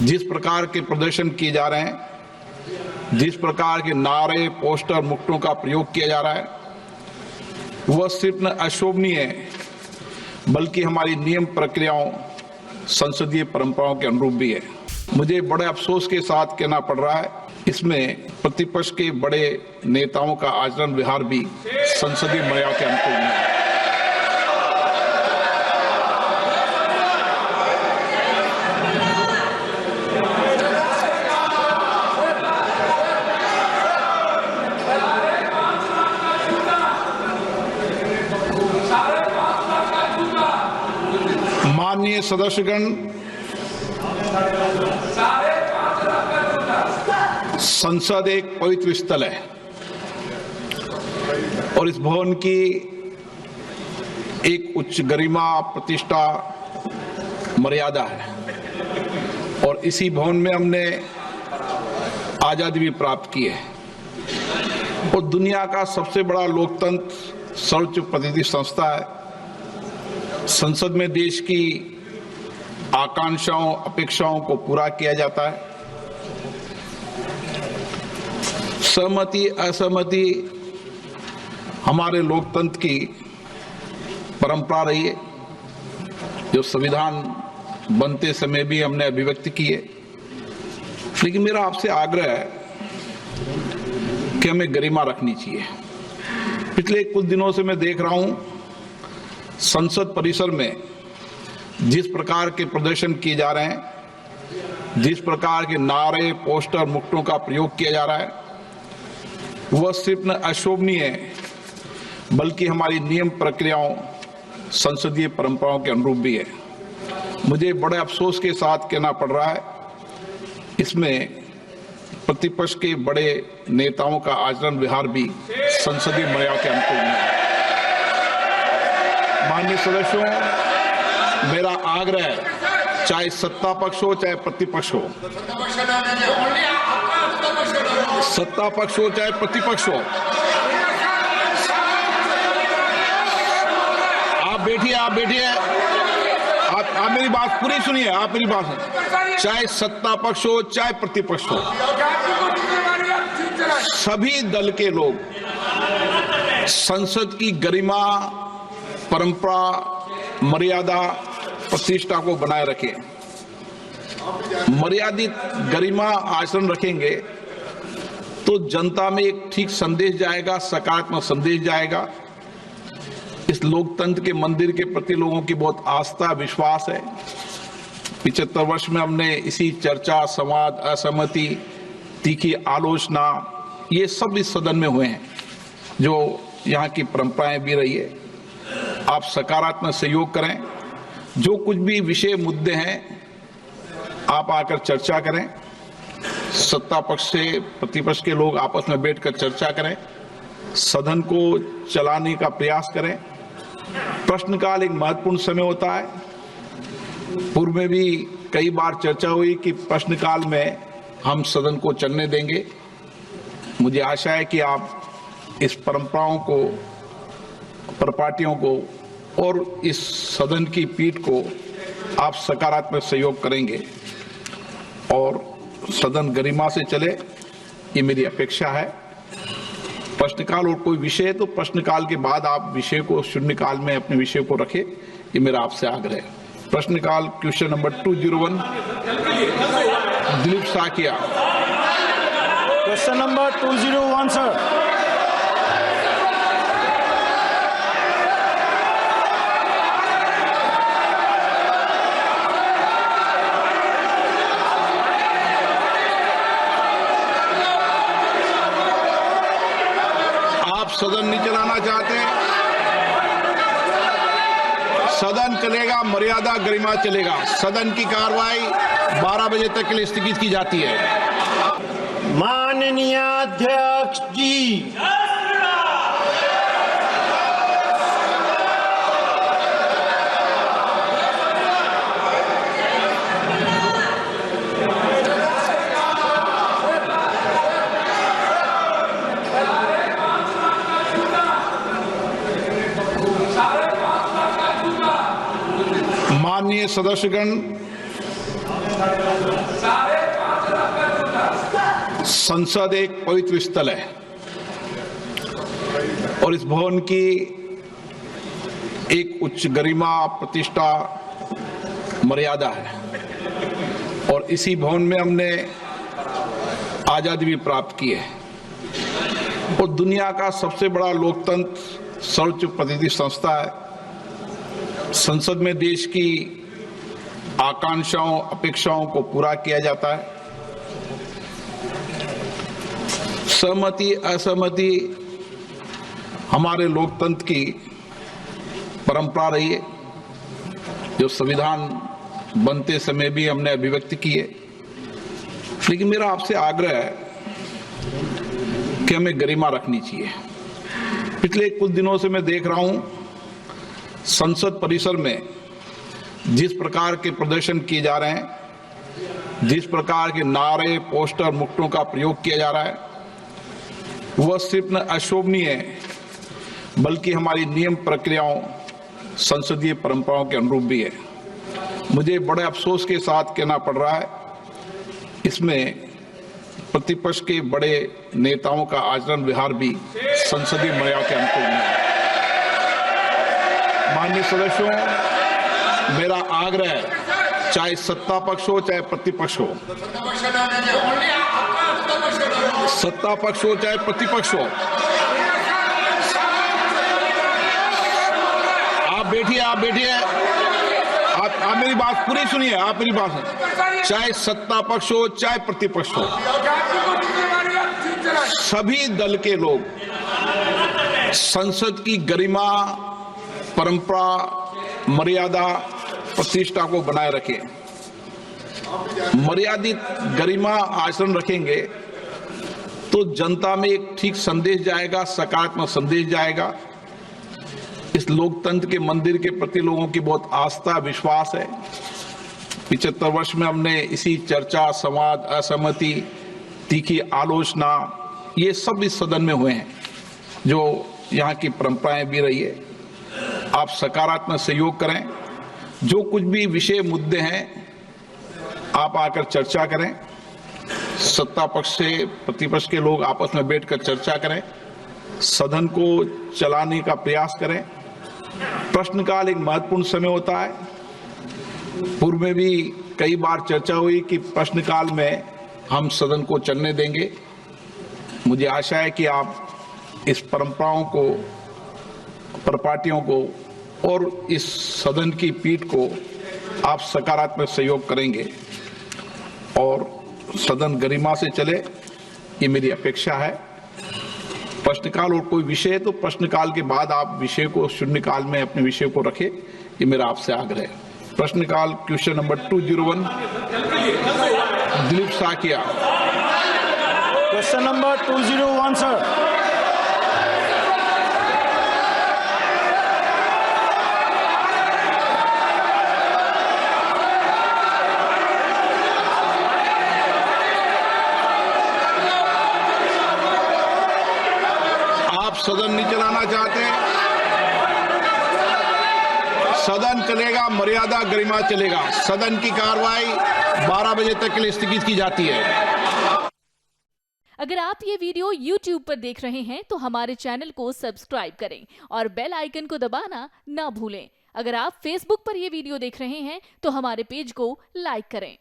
जिस प्रकार के प्रदर्शन किए जा रहे हैं, जिस प्रकार के नारे, पोस्टर, मुक्तों का प्रयोग किया जा रहा है, वह सिर्फ न अशोभनीय है बल्कि हमारी नियम प्रक्रियाओं, संसदीय परंपराओं के अनुरूप भी है। मुझे बड़े अफसोस के साथ कहना पड़ रहा है, इसमें प्रतिपक्ष के बड़े नेताओं का आचरण व्यवहार भी संसदीय मर्यादा के अनुकूल नहीं है। माननीय सदस्यगण, संसद एक पवित्र स्थल है और इस भवन की एक उच्च गरिमा, प्रतिष्ठा, मर्यादा है और इसी भवन में हमने आजादी भी प्राप्त की है और दुनिया का सबसे बड़ा लोकतंत्र सर्वोच्च प्रतिनिधि संस्था है। संसद में देश की आकांक्षाओं, अपेक्षाओं को पूरा किया जाता है। सहमति, असहमति हमारे लोकतंत्र की परंपरा रही है, जो संविधान बनते समय भी हमने अभिव्यक्ति की है। लेकिन मेरा आपसे आग्रह है कि हमें गरिमा रखनी चाहिए। पिछले कुछ दिनों से मैं देख रहा हूं, संसद परिसर में जिस प्रकार के प्रदर्शन किए जा रहे हैं, जिस प्रकार के नारे, पोस्टर, मुक्तों का प्रयोग किया जा रहा है, वह सिर्फ न अशोभनीय है बल्कि हमारी नियम प्रक्रियाओं, संसदीय परंपराओं के अनुरूप भी है। मुझे बड़े अफसोस के साथ कहना पड़ रहा है, इसमें प्रतिपक्ष के बड़े नेताओं का आचरण व्यवहार भी संसदीय मर्यादा के अनुकूल नहीं है। माननीय सदस्यों, मेरा आग्रह है, चाहे सत्ता पक्ष हो चाहे प्रतिपक्ष हो, सत्ता पक्ष हो चाहे प्रतिपक्ष हो, आप बैठिए, आप मेरी बात पूरी सुनिए, आप मेरी बात सुनिए। चाहे सत्ता पक्ष हो चाहे प्रतिपक्ष हो, सभी दल के लोग संसद की गरिमा, परंपरा, मर्यादा, प्रतिष्ठा को बनाए रखें। मर्यादित गरिमा आचरण रखेंगे तो जनता में एक ठीक संदेश जाएगा, सकारात्मक संदेश जाएगा। इस लोकतंत्र के मंदिर के प्रति लोगों की बहुत आस्था, विश्वास है। 75 वर्ष में हमने इसी चर्चा, संवाद, असहमति, तीखी आलोचना, ये सब इस सदन में हुए हैं, जो यहाँ की परंपराएं भी रही है। आप सकारात्मक सहयोग करें, जो कुछ भी विषय मुद्दे हैं आप आकर चर्चा करें। सत्ता पक्ष से प्रतिपक्ष के लोग आपस में बैठकर चर्चा करें, सदन को चलाने का प्रयास करें। प्रश्नकाल एक महत्वपूर्ण समय होता है। पूर्व में भी कई बार चर्चा हुई कि प्रश्नकाल में हम सदन को चलने देंगे। मुझे आशा है कि आप इस परंपराओं को, परिपाटियों को और इस सदन की पीठ को आप सकारात्मक सहयोग करेंगे और सदन गरिमा से चले, ये मेरी अपेक्षा है। प्रश्नकाल और कोई विषय है तो प्रश्नकाल के बाद आप विषय को शून्यकाल में अपने विषय को रखें, ये मेरा आपसे आग्रह है। प्रश्नकाल question number 201, Dilip Saikia. Question number 201 sir. सदन नहीं चलाना चाहते, सदन चलेगा, मर्यादा गरिमा चलेगा। सदन की कार्रवाई 12 बजे तक के लिए स्थगित की जाती है। माननीय अध्यक्ष जी, माननीय सदस्यगण, संसद एक पवित्र स्थल है और इस भवन की एक उच्च गरिमा, प्रतिष्ठा, मर्यादा है और इसी भवन में हमने आजादी भी प्राप्त की है और दुनिया का सबसे बड़ा लोकतंत्र सर्वोच्च प्रतिनिधि संस्था है। संसद में देश की आकांक्षाओं, अपेक्षाओं को पूरा किया जाता है। सहमति, असहमति हमारे लोकतंत्र की परंपरा रही है, जो संविधान बनते समय भी हमने अभिव्यक्ति की है। लेकिन मेरा आपसे आग्रह है कि हमें गरिमा रखनी चाहिए। पिछले कुछ दिनों से मैं देख रहा हूं संसद परिसर में जिस प्रकार के प्रदर्शन किए जा रहे हैं, जिस प्रकार के नारे, पोस्टर, मुक्तों का प्रयोग किया जा रहा है, वह सिर्फ न अशोभनीय है बल्कि हमारी नियम प्रक्रियाओं, संसदीय परंपराओं के अनुरूप भी है। मुझे बड़े अफसोस के साथ कहना पड़ रहा है, इसमें प्रतिपक्ष के बड़े नेताओं का आचरण व्यवहार भी संसदीय मर्यादा के अनुकूल नहीं है। माननीय सदस्यों, मेरा आग्रह है, चाहे सत्ता पक्ष हो चाहे प्रतिपक्ष हो, सत्ता पक्ष हो चाहे प्रतिपक्ष हो, आप बैठिए, आप मेरी बात पूरी सुनिए, आप मेरी बात सुनिए। चाहे सत्ता पक्ष हो चाहे प्रतिपक्ष हो, सभी दल के लोग संसद की गरिमा, परंपरा, मर्यादा, प्रतिष्ठा को बनाए रखें। मर्यादित गरिमा आचरण रखेंगे तो जनता में एक ठीक संदेश जाएगा, सकारात्मक संदेश जाएगा। इस लोकतंत्र के मंदिर के प्रति लोगों की बहुत आस्था, विश्वास है। 75 वर्ष में हमने इसी चर्चा, संवाद, असहमति, तीखी आलोचना, ये सब इस सदन में हुए हैं, जो यहाँ की परंपराएं भी रही है। आप सकारात्मक सहयोग करें, जो कुछ भी विषय, मुद्दे हैं, आप आकर चर्चा करें। सत्ता पक्ष से प्रतिपक्ष के लोग आपस में बैठकर चर्चा करें, सदन को चलाने का प्रयास करें। प्रश्नकाल एक महत्वपूर्ण समय होता है। पूर्व में भी कई बार चर्चा हुई कि प्रश्नकाल में हम सदन को चलने देंगे। मुझे आशा है कि आप इस परंपराओं को, परिपाटियों को और इस सदन की पीठ को आप सकारात्मक सहयोग करेंगे और सदन गरिमा से चले, ये मेरी अपेक्षा है। प्रश्नकाल और कोई विषय है तो प्रश्नकाल के बाद आप विषय को शून्यकाल में अपने विषय को रखें, ये मेरा आपसे आग्रह है। प्रश्नकाल question number 201, Dilip Saikia. Question number 201 sir. सदन नहीं चलाना चाहते, सदन चलेगा, मर्यादा, गरिमा चलेगा। सदन की कार्रवाई 12 बजे तक के लिए स्थगित की जाती है। अगर आप ये वीडियो YouTube पर देख रहे हैं तो हमारे चैनल को सब्सक्राइब करें और बेल आइकन को दबाना ना भूलें। अगर आप Facebook पर ये वीडियो देख रहे हैं तो हमारे पेज को लाइक करें।